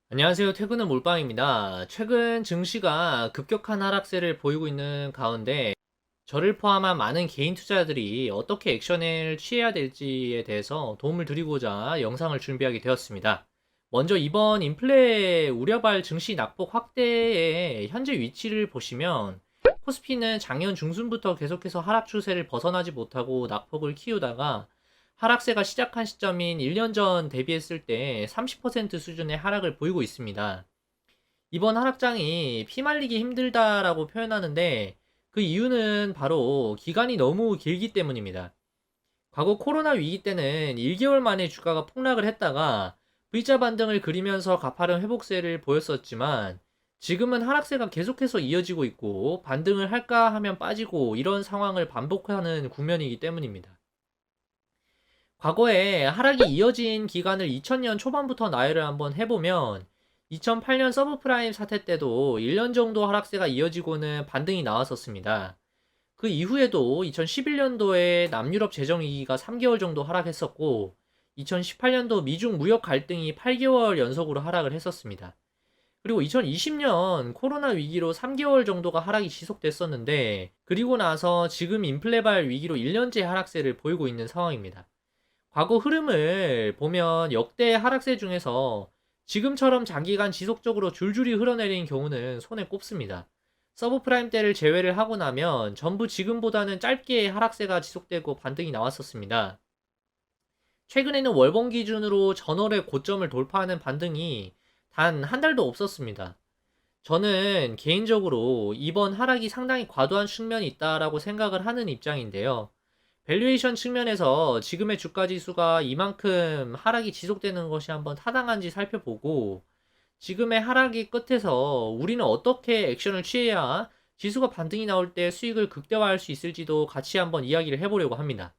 안녕하세요. 퇴근은 몰빵입니다. 최근 증시가 급격한 하락세를 보이고 있는 가운데 저를 포함한 많은 개인 투자자들이 어떻게 액션을 취해야 될지에 대해서 도움을 드리고자 영상을 준비하게 되었습니다. 먼저 이번 인플레 우려발 증시 낙폭 확대의 현재 위치를 보시면 코스피는 작년 중순부터 계속해서 하락 추세를 벗어나지 못하고 낙폭을 키우다가 하락세가 시작한 시점인 1년 전 대비했을 때 30% 수준의 하락을 보이고 있습니다. 이번 하락장이 피말리기 힘들다라고 표현하는데 그 이유는 바로 기간이 너무 길기 때문입니다. 과거 코로나 위기 때는 1개월 만에 주가가 폭락을 했다가 V자 반등을 그리면서 가파른 회복세를 보였었지만 지금은 하락세가 계속해서 이어지고 있고 반등을 할까 하면 빠지고 이런 상황을 반복하는 국면이기 때문입니다. 과거에 하락이 이어진 기간을 2000년 초반부터 나열을 한번 해보면 2008년 서브프라임 사태 때도 1년 정도 하락세가 이어지고는 반등이 나왔었습니다. 그 이후에도 2011년도에 남유럽 재정위기가 3개월 정도 하락했었고 2018년도 미중 무역 갈등이 8개월 연속으로 하락을 했었습니다. 그리고 2020년 코로나 위기로 3개월 정도가 하락이 지속됐었는데 그리고 나서 지금 인플레발 위기로 1년째 하락세를 보이고 있는 상황입니다. 과거 흐름을 보면 역대 하락세 중에서 지금처럼 장기간 지속적으로 줄줄이 흘러내리는 경우는 손에 꼽습니다. 서브프라임 때를 제외를 하고 나면 전부 지금보다는 짧게 하락세가 지속되고 반등이 나왔었습니다. 최근에는 월봉 기준으로 전월의 고점을 돌파하는 반등이 단 한 달도 없었습니다. 저는 개인적으로 이번 하락이 상당히 과도한 측면이 있다라고 생각을 하는 입장인데요. 밸류에이션 측면에서 지금의 주가 지수가 이만큼 하락이 지속되는 것이 한번 타당한지 살펴보고 지금의 하락이 끝에서 우리는 어떻게 액션을 취해야 지수가 반등이 나올 때 수익을 극대화할 수 있을지도 같이 한번 이야기를 해보려고 합니다.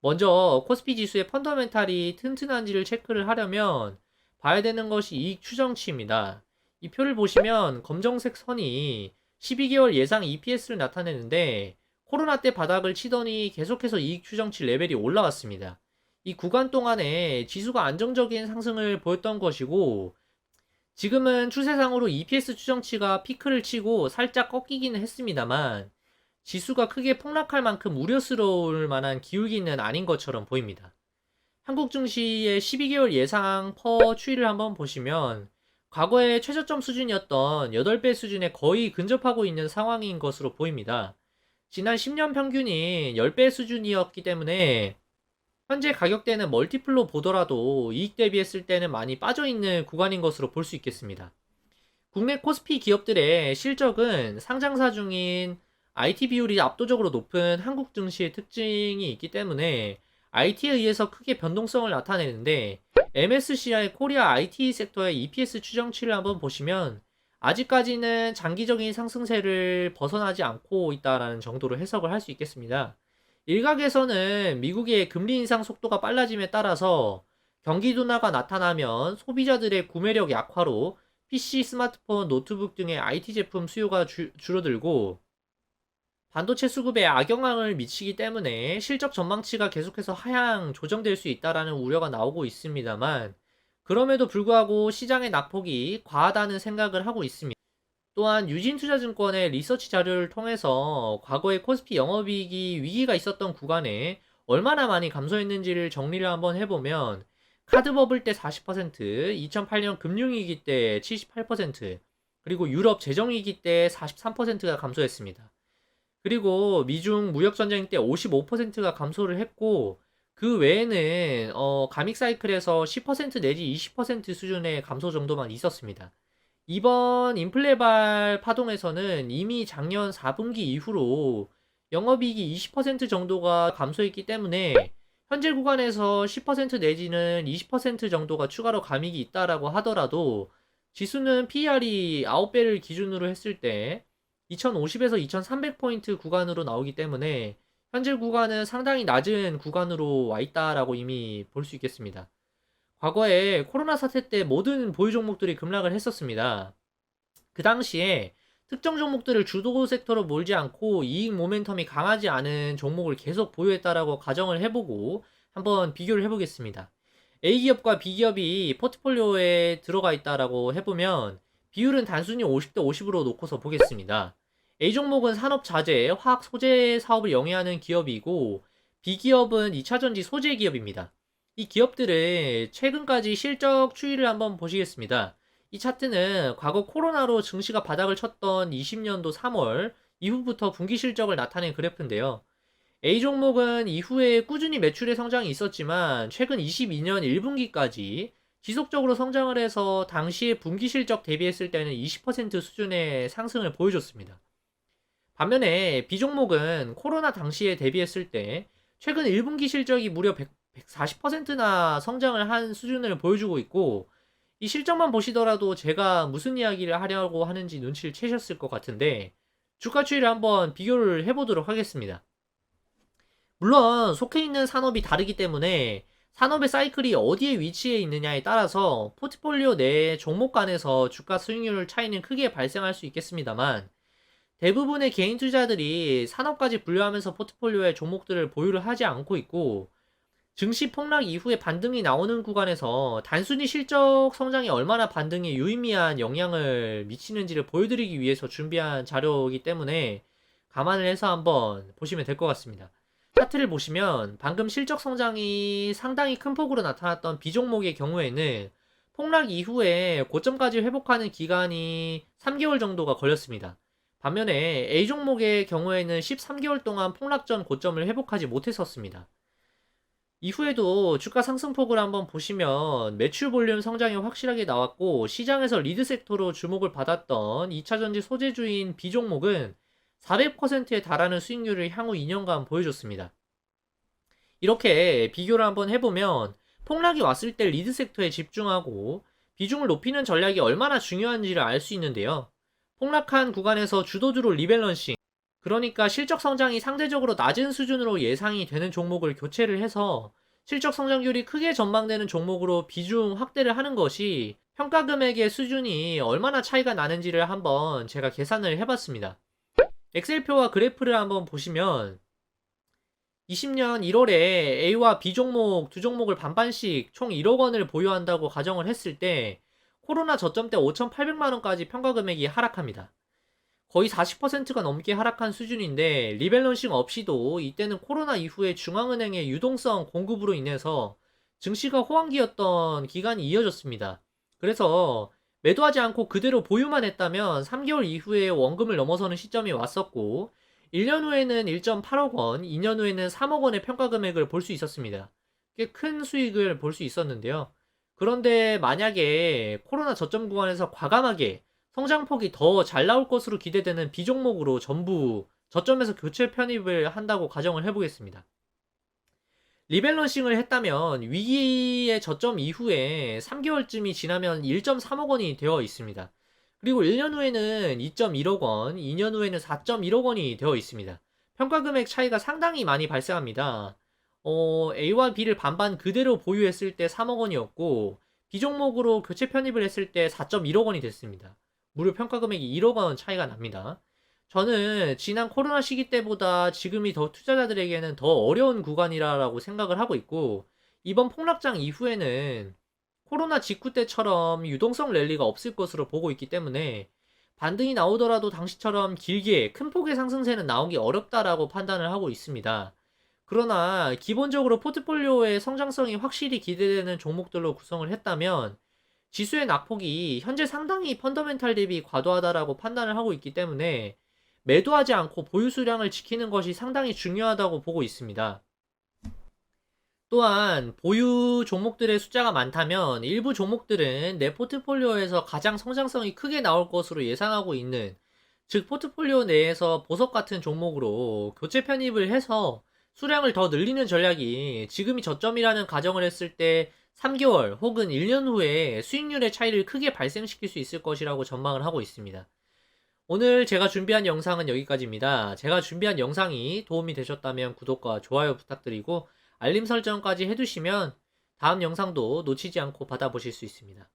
먼저 코스피 지수의 펀더멘탈이 튼튼한지를 체크를 하려면 봐야 되는 것이 이익 추정치입니다. 이 표를 보시면 검정색 선이 12개월 예상 EPS를 나타내는데 코로나 때 바닥을 치더니 계속해서 이익 추정치 레벨이 올라왔습니다. 이 구간 동안에 지수가 안정적인 상승을 보였던 것이고 지금은 추세상으로 EPS 추정치가 피크를 치고 살짝 꺾이기는 했습니다만 지수가 크게 폭락할 만큼 우려스러울 만한 기울기는 아닌 것처럼 보입니다. 한국 증시의 12개월 예상 퍼 추이를 한번 보시면 과거의 최저점 수준이었던 8배 수준에 거의 근접하고 있는 상황인 것으로 보입니다. 지난 10년 평균이 10배 수준이었기 때문에 현재 가격대는 멀티플로 보더라도 이익 대비했을 때는 많이 빠져있는 구간인 것으로 볼 수 있겠습니다. 국내 코스피 기업들의 실적은 상장사 중인 IT 비율이 압도적으로 높은 한국 증시의 특징이 있기 때문에 IT에 의해서 크게 변동성을 나타내는데 MSCI 코리아 IT 섹터의 EPS 추정치를 한번 보시면 아직까지는 장기적인 상승세를 벗어나지 않고 있다라는 정도로 해석을 할 수 있겠습니다. 일각에서는 미국의 금리 인상 속도가 빨라짐에 따라서 경기 둔화가 나타나면 소비자들의 구매력 약화로 PC, 스마트폰, 노트북 등의 IT 제품 수요가 줄어들고 반도체 수급에 악영향을 미치기 때문에 실적 전망치가 계속해서 하향 조정될 수 있다라는 우려가 나오고 있습니다만 그럼에도 불구하고 시장의 낙폭이 과하다는 생각을 하고 있습니다. 또한 유진투자증권의 리서치 자료를 통해서 과거의 코스피 영업이익이 위기가 있었던 구간에 얼마나 많이 감소했는지를 정리를 한번 해보면 카드 버블 때 40%, 2008년 금융위기 때 78%, 그리고 유럽 재정위기 때 43%가 감소했습니다. 그리고 미중 무역전쟁 때 55%가 감소를 했고 그 외에는 가믹 사이클에서 10% 내지 20% 수준의 감소 정도만 있었습니다. 이번 인플레발 파동에서는 이미 작년 4분기 이후로 영업이익이 20% 정도가 감소했기 때문에 현재 구간에서 10% 내지는 20% 정도가 추가로 감익이 있다라고 하더라도 지수는 PER이 9배를 기준으로 했을 때 2050에서 2300포인트 구간으로 나오기 때문에 현재 구간은 상당히 낮은 구간으로 와 있다라고 이미 볼 수 있겠습니다. 과거에 코로나 사태 때 모든 보유 종목들이 급락을 했었습니다. 그 당시에 특정 종목들을 주도 섹터로 몰지 않고 이익 모멘텀이 강하지 않은 종목을 계속 보유했다라고 가정을 해보고 한번 비교를 해보겠습니다. A기업과 B기업이 포트폴리오에 들어가 있다라고 해보면 비율은 단순히 50대 50으로 놓고서 보겠습니다. A종목은 산업자재, 화학 소재 사업을 영위하는 기업이고 B기업은 2차전지 소재 기업입니다. 이 기업들의 최근까지 실적 추이를 한번 보시겠습니다. 이 차트는 과거 코로나로 증시가 바닥을 쳤던 20년도 3월 이후부터 분기 실적을 나타낸 그래프인데요. A종목은 이후에 꾸준히 매출의 성장이 있었지만 최근 22년 1분기까지 지속적으로 성장을 해서 당시의 분기 실적 대비했을 때는 20% 수준의 상승을 보여줬습니다. 반면에 B종목은 코로나 당시에 대비했을 때 최근 1분기 실적이 무려 140%나 성장을 한 수준을 보여주고 있고, 이 실적만 보시더라도 제가 무슨 이야기를 하려고 하는지 눈치를 채셨을 것 같은데 주가 추이를 한번 비교를 해보도록 하겠습니다. 물론 속해 있는 산업이 다르기 때문에 산업의 사이클이 어디에 위치해 있느냐에 따라서 포트폴리오 내 종목 간에서 주가 수익률 차이는 크게 발생할 수 있겠습니다만, 대부분의 개인 투자들이 산업까지 분류하면서 포트폴리오에 종목들을 보유를 하지 않고 있고, 증시 폭락 이후에 반등이 나오는 구간에서 단순히 실적 성장이 얼마나 반등에 유의미한 영향을 미치는지를 보여드리기 위해서 준비한 자료이기 때문에 감안을 해서 한번 보시면 될 것 같습니다. 차트를 보시면 방금 실적 성장이 상당히 큰 폭으로 나타났던 B종목의 경우에는 폭락 이후에 고점까지 회복하는 기간이 3개월 정도가 걸렸습니다. 반면에 A종목의 경우에는 13개월 동안 폭락 전 고점을 회복하지 못했었습니다. 이후에도 주가 상승폭을 한번 보시면 매출 볼륨 성장이 확실하게 나왔고, 시장에서 리드 섹터로 주목을 받았던 2차전지 소재주인 B종목은 400%에 달하는 수익률을 향후 2년간 보여줬습니다. 이렇게 비교를 한번 해보면 폭락이 왔을 때 리드 섹터에 집중하고 비중을 높이는 전략이 얼마나 중요한지를 알 수 있는데요. 폭락한 구간에서 주도주로 리밸런싱, 그러니까 실적 성장이 상대적으로 낮은 수준으로 예상이 되는 종목을 교체를 해서 실적 성장률이 크게 전망되는 종목으로 비중 확대를 하는 것이 평가 금액의 수준이 얼마나 차이가 나는지를 한번 제가 계산을 해봤습니다. 엑셀표와 그래프를 한번 보시면 20년 1월에 A와 B 종목 두 종목을 반반씩 총 1억 원을 보유한다고 가정을 했을 때 코로나 저점 때 5,800만 원까지 평가 금액이 하락합니다. 거의 40%가 넘게 하락한 수준인데, 리밸런싱 없이도 이때는 코로나 이후에 중앙은행의 유동성 공급으로 인해서 증시가 호황기였던 기간이 이어졌습니다. 그래서 매도하지 않고 그대로 보유만 했다면 3개월 이후에 원금을 넘어서는 시점이 왔었고, 1년 후에는 1.8억 원, 2년 후에는 3억 원의 평가 금액을 볼 수 있었습니다. 꽤 큰 수익을 볼 수 있었는데요. 그런데 만약에 코로나 저점 구간에서 과감하게 성장폭이 더 잘 나올 것으로 기대되는 B종목으로 전부 저점에서 교체 편입을 한다고 가정을 해보겠습니다. 리밸런싱을 했다면 위기의 저점 이후에 3개월쯤이 지나면 1.3억 원이 되어 있습니다. 그리고 1년 후에는 2.1억 원, 2년 후에는 4.1억 원이 되어 있습니다. 평가 금액 차이가 상당히 많이 발생합니다. A와 B를 반반 그대로 보유했을 때 3억 원이었고, B종목으로 교체 편입을 했을 때 4.1억 원이 됐습니다. 무료 평가 금액이 1억 원 차이가 납니다. 저는 지난 코로나 시기 때보다 지금이 더 투자자들에게는 더 어려운 구간이라고 생각을 하고 있고, 이번 폭락장 이후에는 코로나 직후 때처럼 유동성 랠리가 없을 것으로 보고 있기 때문에 반등이 나오더라도 당시처럼 길게 큰 폭의 상승세는 나오기 어렵다라고 판단을 하고 있습니다. 그러나 기본적으로 포트폴리오의 성장성이 확실히 기대되는 종목들로 구성을 했다면 지수의 낙폭이 현재 상당히 펀더멘탈 대비 과도하다라고 판단을 하고 있기 때문에 매도하지 않고 보유 수량을 지키는 것이 상당히 중요하다고 보고 있습니다. 또한 보유 종목들의 숫자가 많다면 일부 종목들은 내 포트폴리오에서 가장 성장성이 크게 나올 것으로 예상하고 있는, 즉 포트폴리오 내에서 보석 같은 종목으로 교체 편입을 해서 수량을 더 늘리는 전략이 지금이 저점이라는 가정을 했을 때 3개월 혹은 1년 후에 수익률의 차이를 크게 발생시킬 수 있을 것이라고 전망을 하고 있습니다. 오늘 제가 준비한 영상은 여기까지입니다. 제가 준비한 영상이 도움이 되셨다면 구독과 좋아요 부탁드리고 알림 설정까지 해두시면 다음 영상도 놓치지 않고 받아보실 수 있습니다.